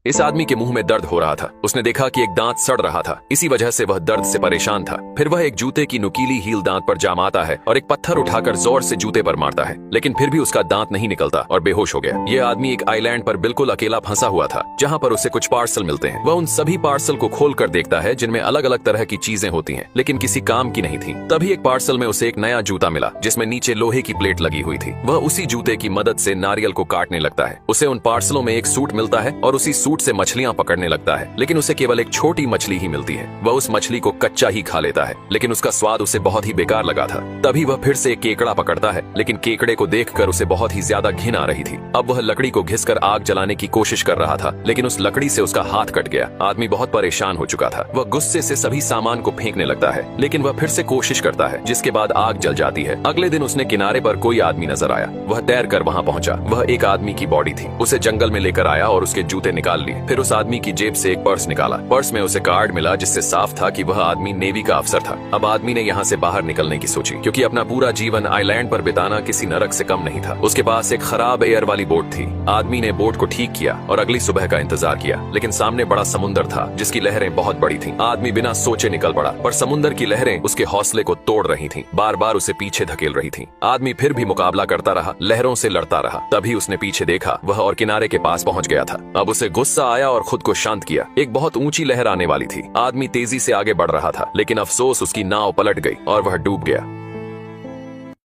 इस आदमी के मुंह में दर्द हो रहा था। उसने देखा कि एक दांत सड़ रहा था, इसी वजह से वह दर्द से परेशान था। फिर वह एक जूते की नुकीली हील दांत पर जा मारता है और एक पत्थर उठाकर जोर से जूते पर मारता है, लेकिन फिर भी उसका दांत नहीं निकलता और बेहोश हो गया। यह आदमी एक आइलैंड पर बिल्कुल अकेला फंसा हुआ था, जहाँ पर उसे कुछ पार्सल मिलते हैं। वह उन सभी पार्सल को खोल कर देखता है जिनमें अलग अलग तरह की चीजें होती हैं, लेकिन किसी काम की नहीं थी। तभी एक पार्सल में उसे एक नया जूता मिला जिसमें नीचे लोहे की प्लेट लगी हुई थी। वह उसी जूते की मदद से नारियल को काटने लगता है। उसे उन पार्सलों में एक सूट मिलता है और उसी सूट से मछलियां पकड़ने लगता है, लेकिन उसे केवल एक छोटी मछली ही मिलती है। वह उस मछली को कच्चा ही खा लेता है, लेकिन उसका स्वाद उसे बहुत ही बेकार लगा था। तभी वह फिर से एक केकड़ा पकड़ता है, लेकिन केकड़े को देखकर उसे बहुत ही ज्यादा घिन आ रही थी। अब वह लकड़ी को घिसकर आग जलाने की कोशिश कर रहा था, लेकिन उस लकड़ी से उसका हाथ कट गया। आदमी बहुत परेशान हो चुका था। वह गुस्से से सभी सामान को फेंकने लगता है, लेकिन वह फिर से कोशिश करता है, जिसके बाद आग जल जाती है। अगले दिन उसने किनारे पर कोई आदमी नजर आया। वह तैरकर वहां पहुंचा। वह एक आदमी की बॉडी थी। उसे जंगल में लेकर आया और उसके जूते निकाल लिए। फिर उस आदमी की जेब से एक पर्स निकाला। पर्स में उसे कार्ड मिला जिससे साफ था कि वह आदमी नेवी का अफसर था। अब आदमी ने यहाँ से बाहर निकलने की सोची, क्योंकि अपना पूरा जीवन आइलैंड पर बिताना किसी नरक से कम नहीं था। उसके पास एक खराब एयर वाली बोट थी। आदमी ने बोट को ठीक किया और अगली सुबह का इंतजार किया, लेकिन सामने बड़ा समुंदर था जिसकी लहरें बहुत बड़ी थीं। आदमी बिना सोचे निकल पड़ा, पर समुंदर की लहरें उसके हौसले को तोड़ रही थीं, बार बार उसे पीछे धकेल रही थीं। आदमी फिर भी मुकाबला करता रहा, लहरों से लड़ता रहा। तभी उसने पीछे देखा, वह और किनारे के पास पहुंच गया था। अब उसे गुस्सा आया और खुद को शांत किया। एक बहुत ऊंची लहर आने वाली थी। आदमी तेजी से आगे बढ़ रहा था, लेकिन अफसोस उसकी नाव पलट गई और वह डूब गया।